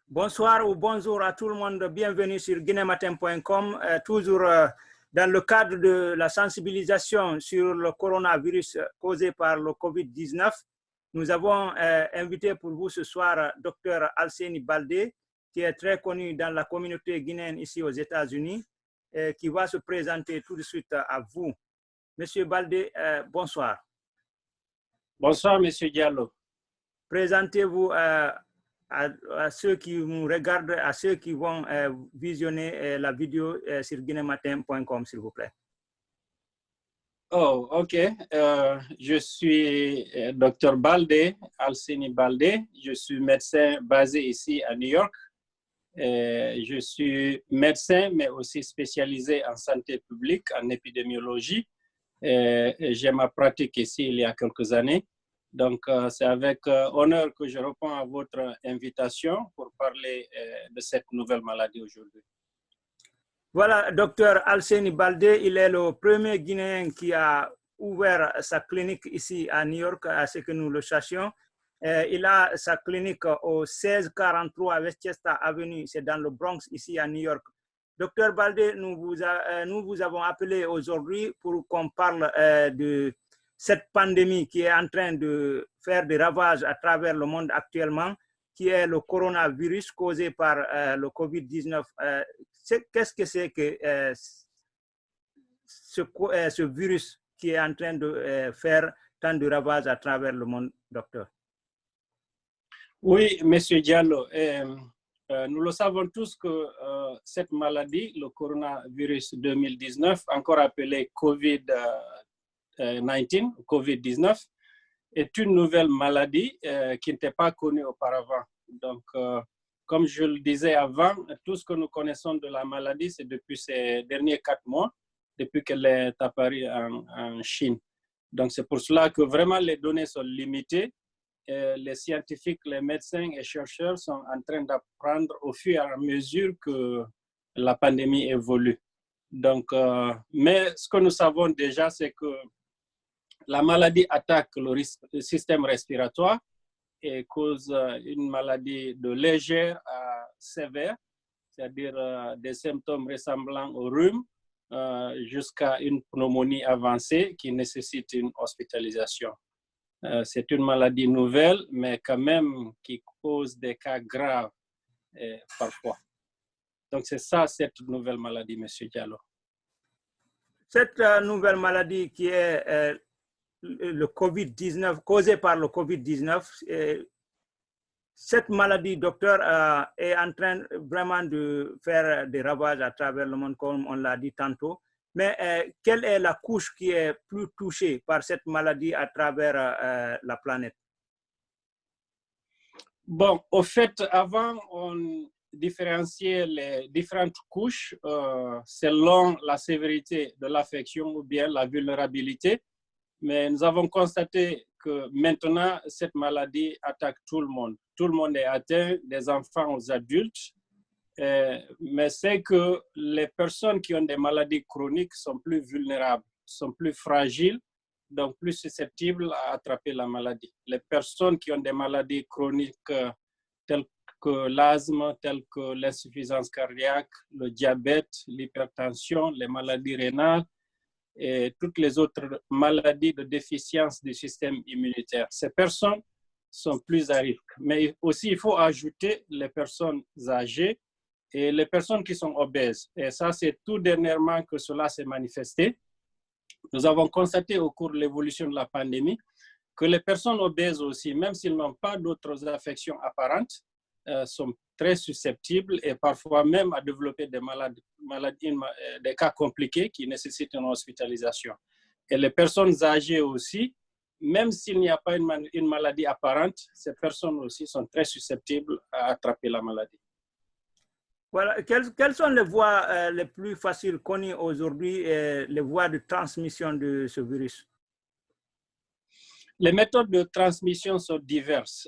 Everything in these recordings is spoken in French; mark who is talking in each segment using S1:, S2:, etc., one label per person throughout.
S1: Bonsoir ou bonjour à tout le monde. Bienvenue sur guinématin.com. Toujours dans le cadre de la sensibilisation sur le coronavirus causé par le COVID-19, nous avons invité pour vous ce soir Dr Alseni Baldé, qui est très connu dans la communauté guinéenne ici aux États-Unis, qui va se présenter tout de suite à vous. Monsieur Baldé, bonsoir.
S2: Bonsoir, Monsieur Diallo.
S1: Présentez-vous à ceux qui nous regardent, à ceux qui vont visionner la vidéo sur guinématin.com, s'il vous plaît.
S2: Oh, ok. Je suis Dr Baldé, Alseni Baldé. Je suis médecin basé ici à New York. Je suis médecin, mais aussi spécialisé en santé publique, en épidémiologie. J'ai ma pratique ici il y a quelques années. Donc, c'est avec honneur que je réponds à votre invitation pour parler de cette nouvelle maladie aujourd'hui.
S1: Voilà, docteur Alseni Baldé, il est le premier Guinéen qui a ouvert sa clinique ici à New York, à ce que nous le sachions. Il a sa clinique au 1643 Westchester Avenue, c'est dans le Bronx, ici à New York. Docteur Baldé, nous vous avons appelé aujourd'hui pour qu'on parle de cette pandémie qui est en train de faire des ravages à travers le monde actuellement, qui est le coronavirus causé par le COVID-19. Qu'est-ce que c'est que ce virus qui est en train de faire tant de ravages à travers le monde, docteur?
S2: Oui, Monsieur Diallo, nous le savons tous que cette maladie, le coronavirus 2019, encore appelé COVID-19, est une nouvelle maladie qui n'était pas connue auparavant. Donc, comme je le disais avant, tout ce que nous connaissons de la maladie, c'est depuis ces derniers 4 mois, depuis qu'elle est apparue en Chine. Donc, c'est pour cela que vraiment les données sont limitées. Les scientifiques, les médecins et chercheurs sont en train d'apprendre au fur et à mesure que la pandémie évolue. Donc, mais ce que nous savons déjà, c'est que la maladie attaque le système respiratoire et cause une maladie de légère à sévère, c'est-à-dire des symptômes ressemblant au rhume jusqu'à une pneumonie avancée qui nécessite une hospitalisation. C'est une maladie nouvelle, mais quand même qui cause des cas graves parfois. Donc c'est ça, cette nouvelle maladie, M. Diallo.
S1: Cette nouvelle maladie qui est le COVID-19, causée par le COVID-19, cette maladie, docteur, est en train vraiment de faire des ravages à travers le monde, comme on l'a dit tantôt. Mais quelle est la couche qui est plus touchée par cette maladie à travers la planète?
S2: Bon, au fait, avant, on différenciait les différentes couches selon la sévérité de l'affection ou bien la vulnérabilité. Mais nous avons constaté que maintenant, cette maladie attaque tout le monde. Tout le monde est atteint, des enfants aux adultes. Mais c'est que les personnes qui ont des maladies chroniques sont plus vulnérables, sont plus fragiles, donc plus susceptibles à attraper la maladie. Les personnes qui ont des maladies chroniques telles que l'asthme, telles que l'insuffisance cardiaque, le diabète, l'hypertension, les maladies rénales, et toutes les autres maladies de déficience du système immunitaire. Ces personnes sont plus à risque. Mais aussi, il faut ajouter les personnes âgées et les personnes qui sont obèses. Et ça, c'est tout dernièrement que cela s'est manifesté. Nous avons constaté au cours de l'évolution de la pandémie que les personnes obèses aussi, même s'ils n'ont pas d'autres affections apparentes, sont très susceptibles et parfois même à développer des maladies, des cas compliqués qui nécessitent une hospitalisation. Et les personnes âgées aussi, même s'il n'y a pas une maladie apparente, ces personnes aussi sont très susceptibles à attraper la maladie.
S1: Voilà. Quelles sont les voies les plus faciles connues aujourd'hui, les voies de transmission de ce virus?
S2: Les méthodes de transmission sont diverses.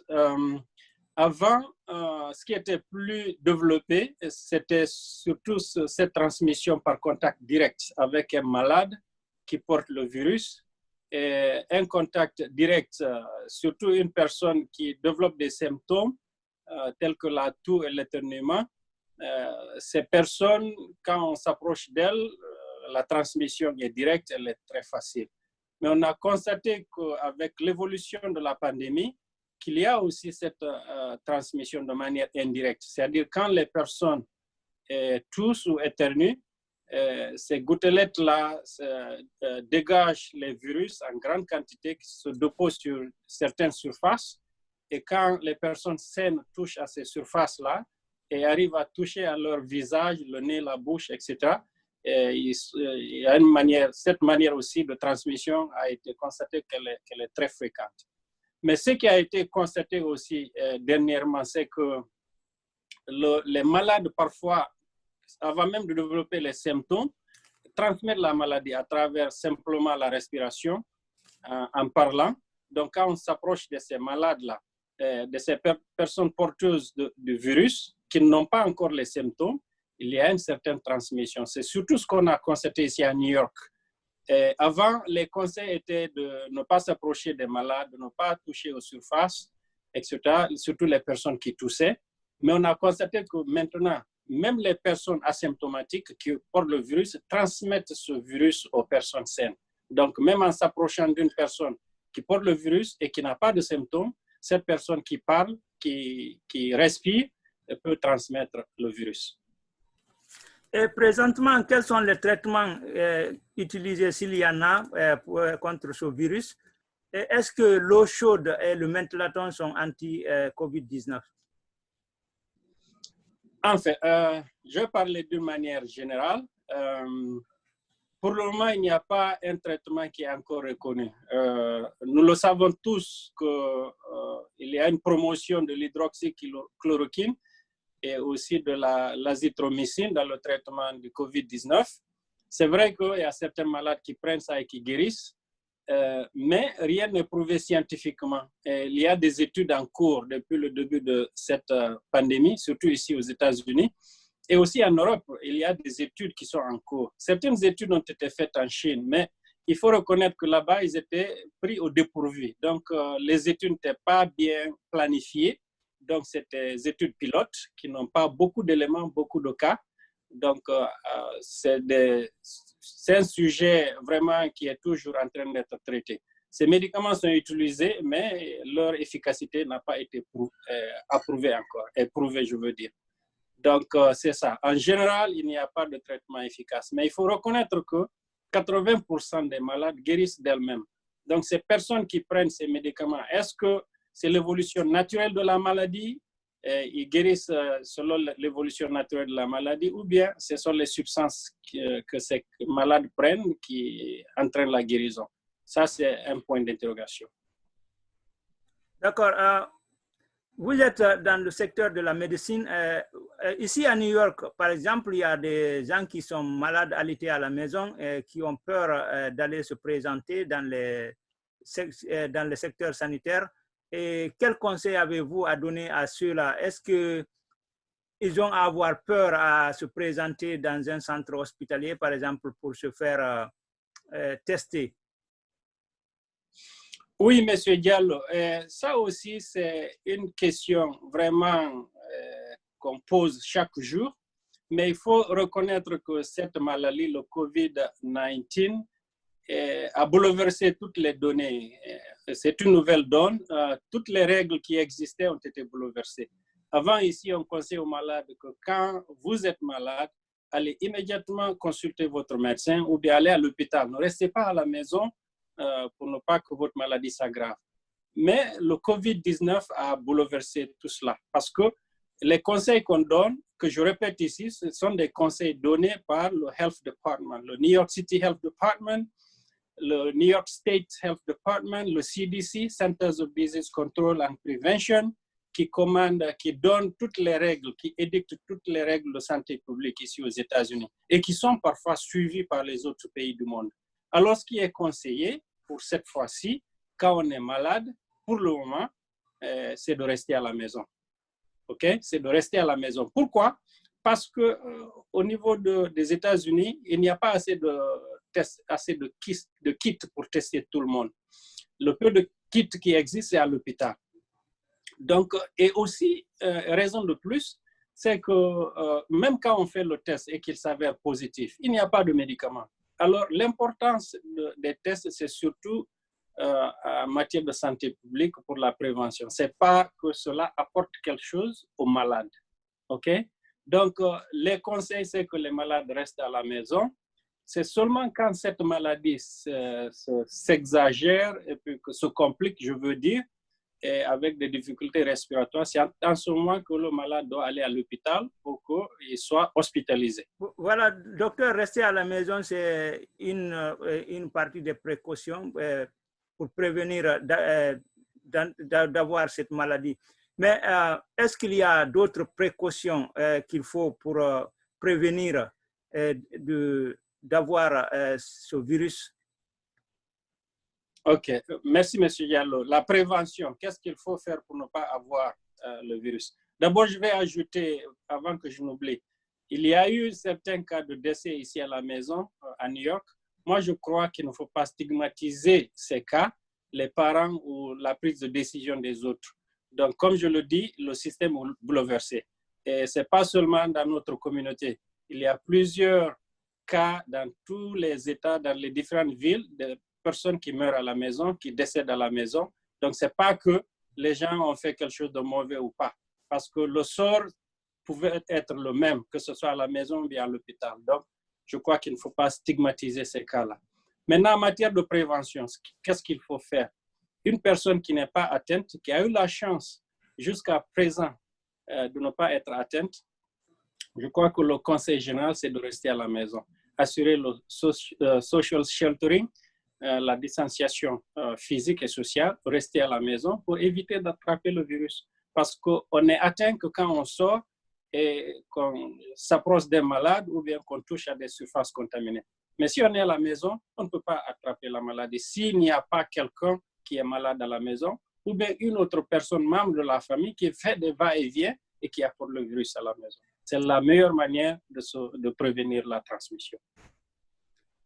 S2: Avant, ce qui était plus développé, c'était surtout cette transmission par contact direct avec un malade qui porte le virus. Et un contact direct, surtout une personne qui développe des symptômes tels que la toux et l'éternuement, ces personnes, quand on s'approche d'elles, la transmission est directe, elle est très facile. Mais on a constaté qu'avec l'évolution de la pandémie, qu'il y a aussi cette transmission de manière indirecte. C'est-à-dire quand les personnes toussent ou éternuent, ces gouttelettes-là dégagent les virus en grande quantité qui se déposent sur certaines surfaces. Et quand les personnes saines touchent à ces surfaces-là et arrivent à toucher à leur visage, le nez, la bouche, etc., il y a cette manière aussi de transmission a été constatée qu'elle est très fréquente. Mais ce qui a été constaté aussi dernièrement, c'est que les malades, parfois, avant même de développer les symptômes, transmettent la maladie à travers simplement la respiration, en parlant. Donc, quand on s'approche de ces malades-là, de ces personnes porteuses du virus, qui n'ont pas encore les symptômes, il y a une certaine transmission. C'est surtout ce qu'on a constaté ici à New York. Avant, les conseils étaient de ne pas s'approcher des malades, de ne pas toucher aux surfaces, etc., surtout les personnes qui toussaient. Mais on a constaté que maintenant, même les personnes asymptomatiques qui portent le virus transmettent ce virus aux personnes saines. Donc, même en s'approchant d'une personne qui porte le virus et qui n'a pas de symptômes, cette personne qui parle, qui respire, peut transmettre le virus.
S1: Et présentement, quels sont les traitements utilisés, s'il y en a, contre ce virus? Et est-ce que l'eau chaude et le mentholatum sont anti-COVID-19?
S2: En fait, je vais parler d'une manière générale. Pour le moment, il n'y a pas un traitement qui est encore reconnu. Nous le savons tous qu'il y a une promotion de l'hydroxychloroquine et aussi de l'azithromycine dans le traitement du COVID-19. C'est vrai qu'il y a certains malades qui prennent ça et qui guérissent, mais rien n'est prouvé scientifiquement. Et il y a des études en cours depuis le début de cette pandémie, surtout ici aux États-Unis. Et aussi en Europe, il y a des études qui sont en cours. Certaines études ont été faites en Chine, mais il faut reconnaître que là-bas, ils étaient pris au dépourvu. Donc, les études n'étaient pas bien planifiées. Donc, c'était des études pilotes qui n'ont pas beaucoup d'éléments, beaucoup de cas. Donc, c'est un sujet vraiment qui est toujours en train d'être traité. Ces médicaments sont utilisés, mais leur efficacité n'a pas été approuvée encore, éprouvée, je veux dire. Donc, c'est ça. En général, il n'y a pas de traitement efficace. Mais il faut reconnaître que 80% des malades guérissent d'elles-mêmes. Donc, ces personnes qui prennent ces médicaments, est-ce que c'est l'évolution naturelle de la maladie? Ils guérissent selon l'évolution naturelle de la maladie, ou bien ce sont les substances que ces malades prennent qui entraînent la guérison? Ça, c'est un point d'interrogation.
S1: D'accord. Vous êtes dans le secteur de la médecine. Ici à New York, par exemple, il y a des gens qui sont malades alités à la maison et qui ont peur d'aller se présenter dans les secteurs sanitaires. Et quel conseil avez-vous à donner à ceux-là? Est-ce qu'ils ont à avoir peur à se présenter dans un centre hospitalier, par exemple, pour se faire tester?
S2: Oui, M. Diallo, ça aussi, c'est une question vraiment qu'on pose chaque jour, mais il faut reconnaître que cette maladie, le COVID-19, a bouleversé toutes les données. C'est une nouvelle donne. Toutes les règles qui existaient ont été bouleversées. Avant, ici, on conseille aux malades que quand vous êtes malade, allez immédiatement consulter votre médecin ou bien aller à l'hôpital. Ne restez pas à la maison pour ne pas que votre maladie s'aggrave. Mais le COVID-19 a bouleversé tout cela parce que les conseils qu'on donne, que je répète ici, ce sont des conseils donnés par le Health Department, le New York City Health Department, le New York State Health Department, le CDC, Centers of Disease Control and Prevention, qui commande, qui donne toutes les règles, qui édicte toutes les règles de santé publique ici aux États-Unis et qui sont parfois suivies par les autres pays du monde. Alors, ce qui est conseillé pour cette fois-ci, quand on est malade, pour le moment, c'est de rester à la maison. OK? C'est de rester à la maison. Pourquoi? Parce qu'au niveau des États-Unis, il n'y a pas assez de kits pour tester tout le monde. Le peu de kits qui existent, c'est à l'hôpital. Donc, et aussi, raison de plus, c'est que même quand on fait le test et qu'il s'avère positif, il n'y a pas de médicament. Alors, l'importance des tests, c'est surtout en matière de santé publique pour la prévention. Ce n'est pas que cela apporte quelque chose aux malades. OK? Donc, les conseils, c'est que les malades restent à la maison. C'est seulement quand cette maladie s'exagère et puis que se complique, je veux dire, et avec des difficultés respiratoires, c'est en ce moment que le malade doit aller à l'hôpital pour qu'il soit hospitalisé.
S1: Voilà, docteur, rester à la maison, c'est une partie des précautions pour prévenir d'avoir cette maladie. Mais est-ce qu'il y a d'autres précautions qu'il faut pour prévenir d'avoir ce virus?
S2: OK. Merci, M. Diallo. La prévention, qu'est-ce qu'il faut faire pour ne pas avoir le virus? D'abord, je vais ajouter, avant que je n'oublie, il y a eu certains cas de décès ici à la maison, à New York. Moi, je crois qu'il ne faut pas stigmatiser ces cas, les parents ou la prise de décision des autres. Donc, comme je le dis, le système est bouleversé. Et ce n'est pas seulement dans notre communauté. Il y a plusieurs cas dans tous les États, dans les différentes villes, de personnes qui meurent à la maison, qui décèdent à la maison. Donc, ce n'est pas que les gens ont fait quelque chose de mauvais ou pas. Parce que le sort pouvait être le même, que ce soit à la maison ou bien à l'hôpital. Donc, je crois qu'il ne faut pas stigmatiser ces cas-là. Maintenant, en matière de prévention, qu'est-ce qu'il faut faire? Une personne qui n'est pas atteinte, qui a eu la chance jusqu'à présent de ne pas être atteinte, je crois que le conseil général, c'est de rester à la maison. Assurer le social sheltering, la distanciation physique et sociale, rester à la maison pour éviter d'attraper le virus. Parce qu'on est atteint que quand on sort et qu'on s'approche des malades ou bien qu'on touche à des surfaces contaminées. Mais si on est à la maison, on ne peut pas attraper la maladie. S'il n'y a pas quelqu'un qui est malade à la maison, ou bien une autre personne, membre de la famille, qui fait des va-et-vient et qui apporte le virus à la maison. C'est la meilleure manière de prévenir la transmission.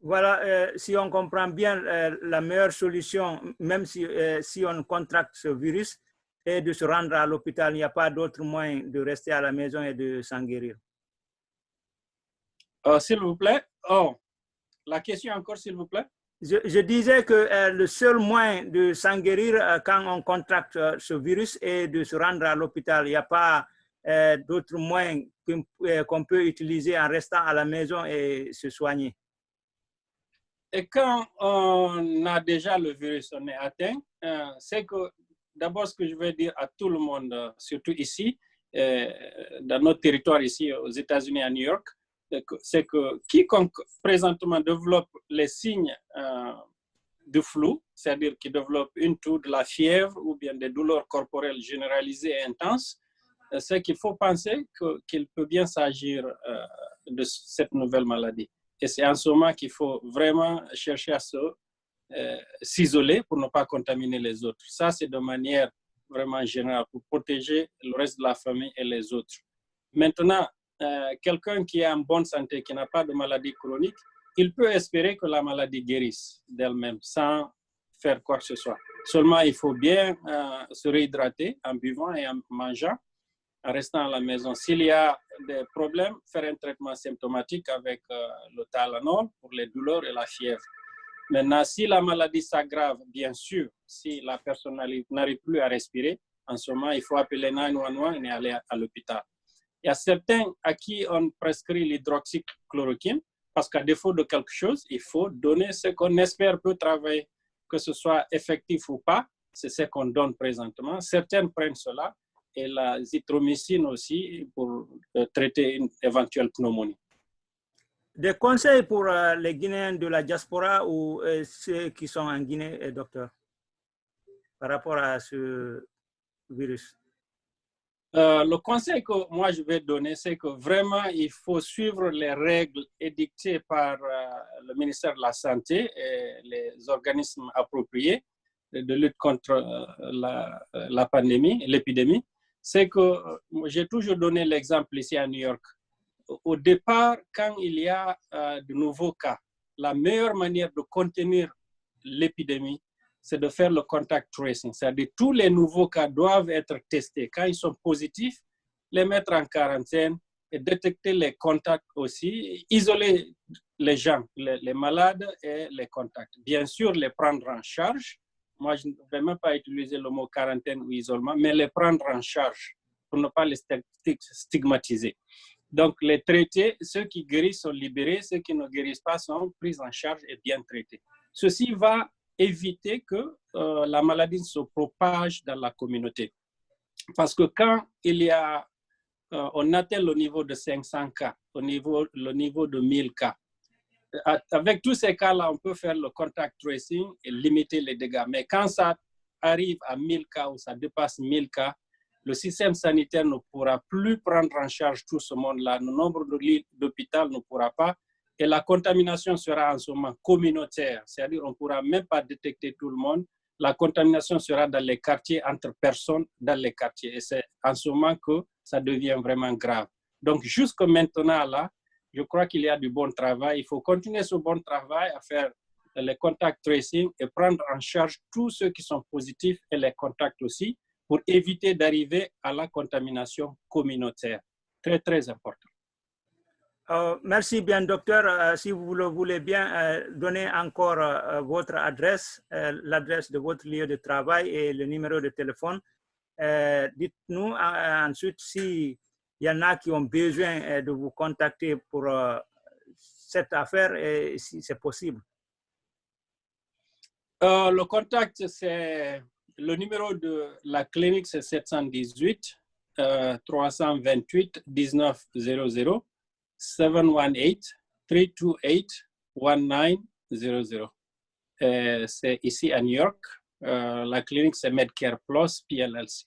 S1: Voilà, si on comprend bien, la meilleure solution, même si on contracte ce virus, est de se rendre à l'hôpital. Il n'y a pas d'autre moyen de rester à la maison et de s'en guérir.
S2: S'il vous plaît. Oh, la question encore, s'il vous plaît.
S1: Je disais que le seul moyen de s'en guérir quand on contracte ce virus est de se rendre à l'hôpital. Il n'y a pas d'autres moyens qu'on peut utiliser en restant à la maison et se soigner.
S2: Et quand on a déjà le virus, on est atteint, c'est que d'abord ce que je veux dire à tout le monde, surtout ici, dans notre territoire ici aux États-Unis, à New York, c'est que quiconque présentement développe les signes du flou, c'est-à-dire qui développe une toux, de la fièvre ou bien des douleurs corporelles généralisées et intenses, c'est qu'il faut penser qu'il peut bien s'agir de cette nouvelle maladie. Et c'est en ce moment qu'il faut vraiment chercher à s'isoler pour ne pas contaminer les autres. Ça, c'est de manière vraiment générale pour protéger le reste de la famille et les autres. Maintenant, quelqu'un qui est en bonne santé, qui n'a pas de maladie chronique, il peut espérer que la maladie guérisse d'elle-même sans faire quoi que ce soit. Seulement, il faut bien se réhydrater en buvant et en mangeant, en restant à la maison. S'il y a des problèmes, faire un traitement symptomatique avec le Tylenol pour les douleurs et la fièvre. Maintenant, si la maladie s'aggrave, bien sûr, si la personne n'arrive plus à respirer, en ce moment, il faut appeler 911 et aller à l'hôpital. Il y a certains à qui on prescrit l'hydroxychloroquine parce qu'à défaut de quelque chose, il faut donner ce qu'on espère peut travailler. Que ce soit effectif ou pas, c'est ce qu'on donne présentement. Certains prennent cela et la zithromycine aussi pour traiter une éventuelle pneumonie.
S1: Des conseils pour les Guinéens de la diaspora ou ceux qui sont en Guinée, docteur, par rapport à ce virus?
S2: Le conseil que moi je vais donner, c'est que vraiment il faut suivre les règles édictées par le ministère de la Santé et les organismes appropriés de lutte contre la pandémie, l'épidémie. C'est que j'ai toujours donné l'exemple ici à New York. Au départ, quand il y a de nouveaux cas, la meilleure manière de contenir l'épidémie, c'est de faire le contact tracing. C'est-à-dire tous les nouveaux cas doivent être testés. Quand ils sont positifs, les mettre en quarantaine et détecter les contacts aussi, isoler les gens, les malades et les contacts. Bien sûr, les prendre en charge. Moi, je ne vais même pas utiliser le mot quarantaine ou isolement, mais les prendre en charge pour ne pas les stigmatiser. Donc, les traités, ceux qui guérissent sont libérés, ceux qui ne guérissent pas sont pris en charge et bien traités. Ceci va éviter que la maladie se propage dans la communauté. Parce que quand on atteint le niveau de 500 cas, le niveau de 1000 cas, avec tous ces cas-là, on peut faire le contact tracing et limiter les dégâts. Mais quand ça arrive à 1000 cas ou ça dépasse 1000 cas, le système sanitaire ne pourra plus prendre en charge tout ce monde-là. Le nombre de lits d'hôpital ne pourra pas. Et la contamination sera en ce moment communautaire. C'est-à-dire qu'on ne pourra même pas détecter tout le monde. La contamination sera dans les quartiers, entre personnes dans les quartiers. Et c'est en ce moment que ça devient vraiment grave. Donc, jusque maintenant, là, je crois qu'il y a du bon travail. Il faut continuer ce bon travail à faire les contacts tracing et prendre en charge tous ceux qui sont positifs et les contacts aussi pour éviter d'arriver à la contamination communautaire. Très, très important.
S1: Merci bien, docteur. Si vous le voulez bien, donner encore votre adresse, l'adresse de votre lieu de travail et le numéro de téléphone. Dites-nous ensuite s'il y en a qui ont besoin de vous contacter pour cette affaire et si c'est possible.
S2: Le contact, c'est le numéro de la clinique, c'est 718 328 1900. 718-328-1900. C'est ici à New York. La clinique, c'est Medcare Plus, PLLC.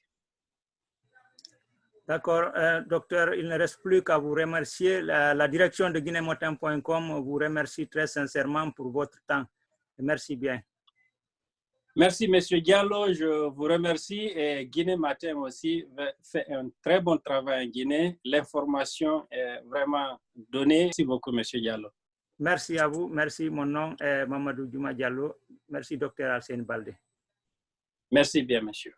S1: D'accord, docteur, il ne reste plus qu'à vous remercier. La direction de guinématin.com vous remercie très sincèrement pour votre temps. Merci bien.
S2: Merci, M. Diallo. Je vous remercie. Et Guinée Matin aussi fait un très bon travail en Guinée. L'information est vraiment donnée. Merci beaucoup, M. Diallo.
S1: Merci à vous. Merci. Mon nom est Mamadou Djouma Diallo. Merci, Dr. Alseni Baldé.
S2: Merci bien, monsieur.